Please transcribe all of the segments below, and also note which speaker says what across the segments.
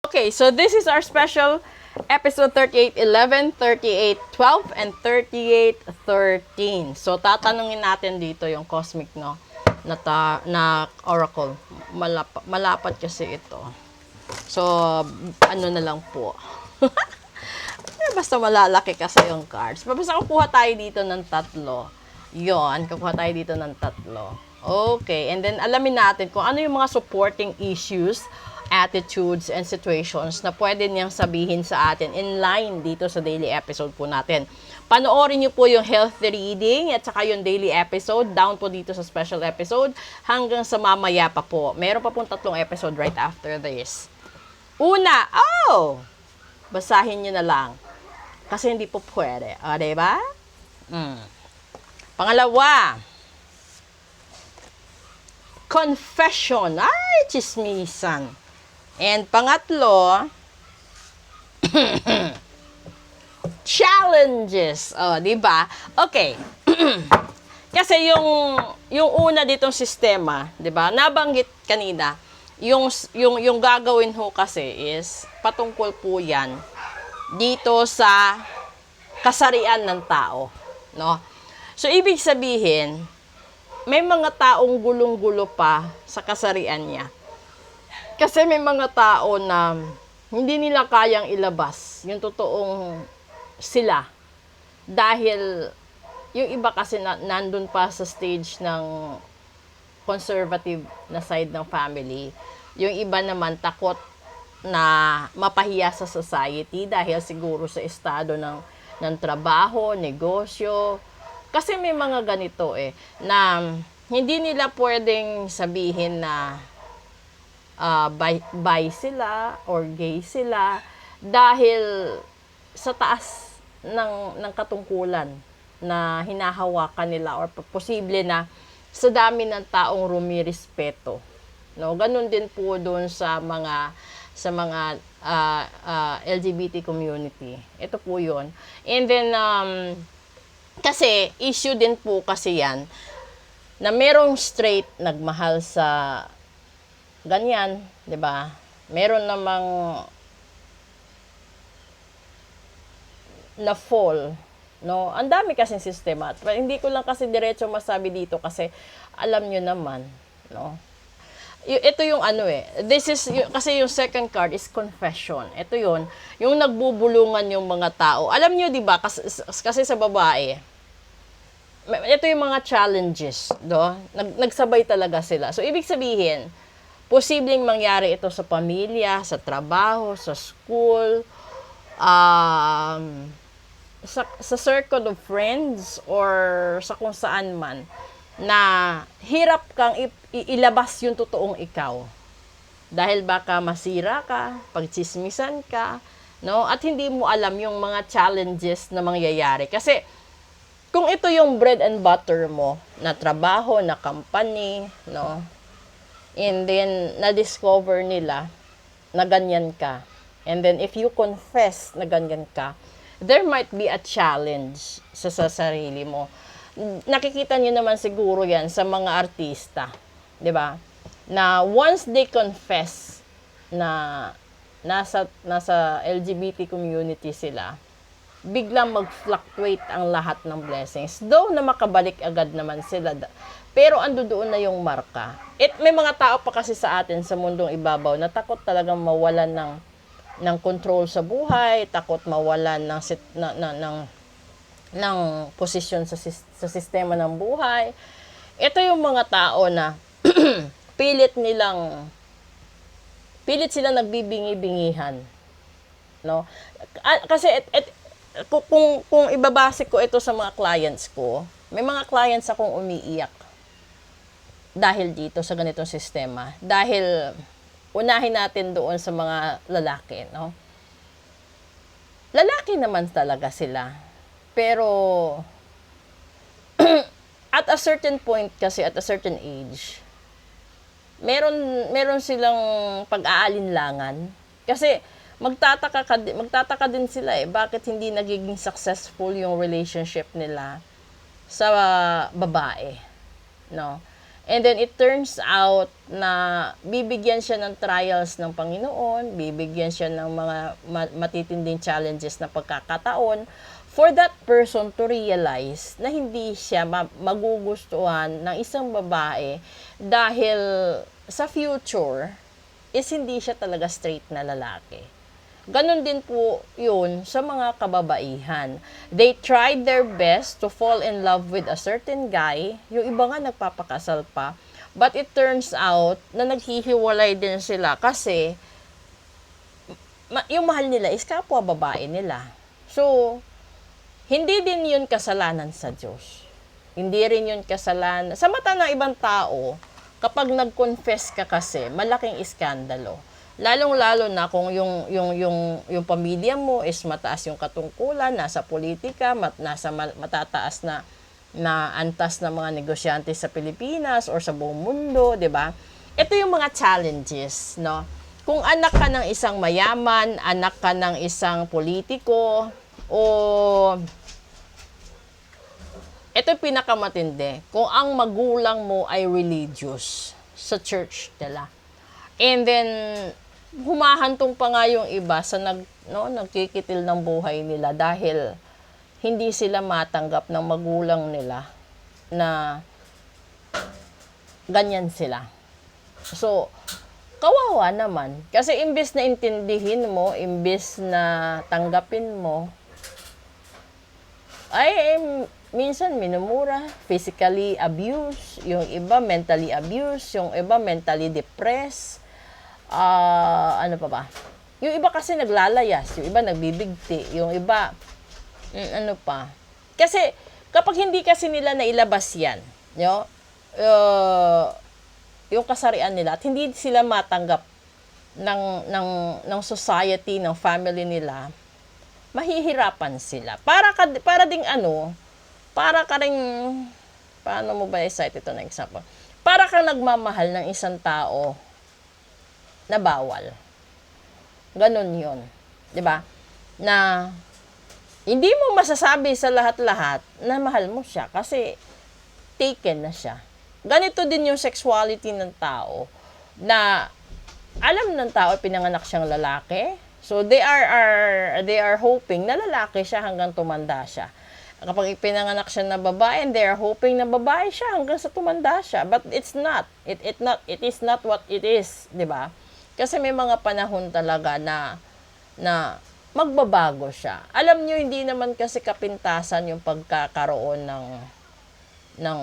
Speaker 1: Okay, so this is our special episode 3811, 3812, and 3813. So tatanungin natin dito yung cosmic na oracle. Malapat kasi ito. So ano na lang po. Basta malalaki kasi yung cards. Basta kukuha tayo dito ng tatlo. Yon, kukuha tayo dito ng tatlo. Okay, and then alamin natin kung ano yung mga supporting issues, attitudes, and situations na pwede niyang sabihin sa atin in line dito sa daily episode po natin. Panoorin niyo po yung healthy reading at saka yung daily episode down po dito sa special episode hanggang sa mamaya pa po. Meron pa pong 3 episode right after this. Una, basahin niyo na lang. Kasi hindi po pwede. O, diba? Pangalawa, confession. Ay, chismisan. And pangatlo, challenges. O, diba? Okay. Kasi yung una ditong sistema, diba? Nabanggit kanina, yung gagawin ho kasi is patungkol po yan dito sa kasarian ng tao, no? So ibig sabihin, may mga taong gulong-gulo pa sa kasarian niya. Kasi may mga tao na hindi nila kayang ilabas yung totoong sila. Dahil yung iba kasi nandun pa sa stage ng conservative na side ng family. Yung iba naman takot na mapahiya sa society dahil siguro sa estado ng trabaho, negosyo. Kasi may mga ganito na hindi nila pwedeng sabihin na bi sila or gay sila dahil sa taas ng katungkulan na hinahawakan nila or posible na sa dami ng taong rumirespeto. No, ganun din po doon sa mga LGBT community. Ito po 'yon. And then kasi issue din po kasi 'yan na merong straight nagmahal sa ganyan, 'di ba? Meron namang na fall, no? Ang dami kasing sistema. Hindi ko lang kasi diretso masabi dito kasi alam niyo naman, no? Ito yung this is kasi yung second card is confession. Ito yung nagbubulungan yung mga tao. Alam niyo 'di ba kasi sa babae, ito yung mga challenges, do. Nagsabay talaga sila. So ibig sabihin, posibleng mangyari ito sa pamilya, sa trabaho, sa school, sa circle of friends or sa kung saan man na hirap kang ilabas yung totoong ikaw. Dahil baka masira ka, pagtsismisan ka, no? At hindi mo alam yung mga challenges na mangyayari. Kasi kung ito yung bread and butter mo na trabaho, na company, no? And then na-discover nila na ganyan ka. And then if you confess na ganyan ka, there might be a challenge sa sarili mo. Nakikita niyo naman siguro yan sa mga artista, 'di ba? Na once they confess na nasa LGBT community sila, biglang mag-fluctuate ang lahat ng blessings. Though na makabalik agad naman sila, pero ando doon na yung marka. May mga tao pa kasi sa atin sa mundong ibabaw na takot talagang mawalan ng control sa buhay, takot mawalan ng posisyon sa sistema ng buhay. Ito yung mga tao na pilit silang nagbibingi-bingihan, no? Kasi kung ibabase ko ito sa mga clients ko, may mga clients akong umiiyak dahil dito sa ganitong sistema. Dahil unahin natin doon sa mga lalaki, no? Lalaki naman talaga sila. Pero at a certain point kasi, at a certain age, meron silang pag-aalinlangan. Kasi magtataka din sila bakit hindi nagiging successful yung relationship nila sa babae, no? And then it turns out na bibigyan siya ng trials ng Panginoon, bibigyan siya ng mga matitinding challenges na pagkakataon for that person to realize na hindi siya magugustuhan ng isang babae dahil sa future is hindi siya talaga straight na lalaki. Ganon din po yun sa mga kababaihan. They tried their best to fall in love with a certain guy. Yung iba nga nagpapakasal pa. But it turns out na naghihiwalay din sila kasi yung mahal nila is kapwa babae nila. So, hindi din yun kasalanan sa Diyos. Hindi rin yun kasalanan. Sa mata ng ibang tao, kapag nag-confess ka kasi, malaking iskandalo. Lalong-lalo na kung yung pamilya mo is mataas yung katungkulan, nasa politika, nasa matataas na antas ng mga negosyante sa Pilipinas or sa buong mundo, 'di ba? Ito yung mga challenges, no? Kung anak ka ng isang mayaman, anak ka ng isang politiko, o ito yung pinakamatindi, kung ang magulang mo ay religious sa church nila. And then humahantong pa nga yung iba sa nagkikitil ng buhay nila dahil hindi sila matanggap ng magulang nila na ganyan sila. So, kawawa naman. Kasi imbes na intindihin mo, imbes na tanggapin mo, ay minsan minumura, physically abuse, yung iba mentally abuse, yung iba mentally depressed, ano pa ba? Yung iba kasi naglalayas, yung iba nagbibigti, yung iba, ano pa? Kasi, kapag hindi kasi nila nailabas yan, yung kasarian nila, at hindi sila matanggap ng society, ng family nila, mahihirapan sila. Para ding para ka ring, paano mo ba i-cite ito na example? Para kang nagmamahal ng isang tao na bawal. Ganon yun. 'Di ba? Na hindi mo masasabi sa lahat-lahat na mahal mo siya kasi taken na siya. Ganito din yung sexuality ng tao na alam ng tao pinanganak siyang lalaki. So they are hoping na lalaki siya hanggang tumanda siya. Kapag pinanganak siya na babae, and they are hoping na babae siya hanggang sa tumanda siya. But it's not. It is not what it is, 'di ba? Kasi may mga panahon talaga na magbabago siya. Alam nyo, hindi naman kasi kapintasan yung pagkakaroon ng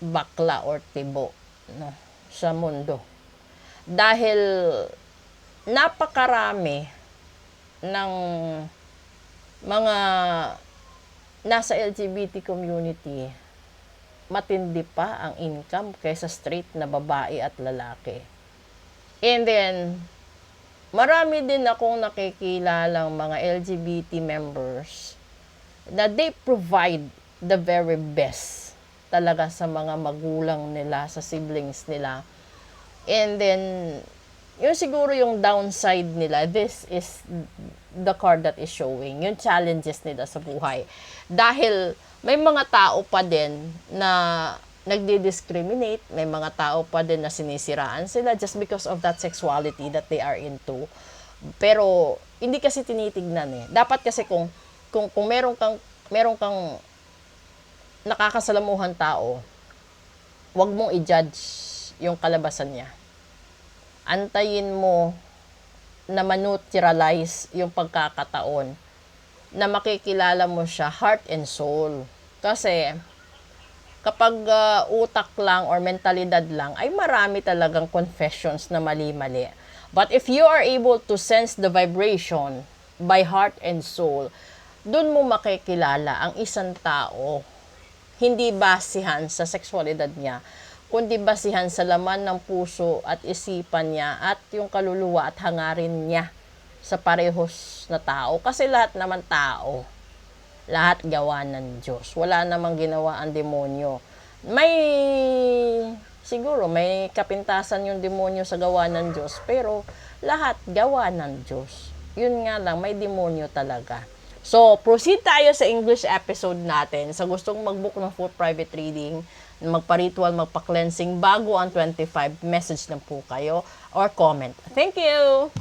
Speaker 1: bakla or tibo, no, sa mundo. Dahil napakarami ng mga nasa LGBT community, matindi pa ang income kaysa straight na babae at lalaki. And then, marami din akong nakikilalang mga LGBT members na they provide the very best talaga sa mga magulang nila, sa siblings nila. And then, yun siguro yung downside nila, this is the card that is showing, yung challenges nila sa buhay. Dahil may mga tao pa din na nagdi-discriminate, may mga tao pa din na sinisiraan sila just because of that sexuality that they are into. Pero hindi kasi tinitignan eh. Dapat kasi kung meron kang nakakasalamuhan tao, wag mong i-judge yung kalabasan niya. Antayin mo na manutralize yung pagkakataon na makikilala mo siya heart and soul. Kasi kapag utak lang or mentalidad lang, ay marami talagang confessions na mali-mali. But if you are able to sense the vibration by heart and soul, dun mo makikilala ang isang tao, hindi basihan sa sexualidad niya, kundi basihan sa laman ng puso at isipan niya at yung kaluluwa at hangarin niya sa parehos na tao. Kasi lahat naman tao, lahat gawa ng Diyos. Wala namang ginawa ang demonyo. Siguro may kapintasan yung demonyo sa gawa ng Diyos, pero lahat gawa ng Diyos. Yun nga lang, may demonyo talaga. So, proceed tayo sa English episode natin. Sa gustong mag-book ng full private reading, magpa-ritual, magpa-cleansing bago ang 25, message lang po kayo or comment. Thank you!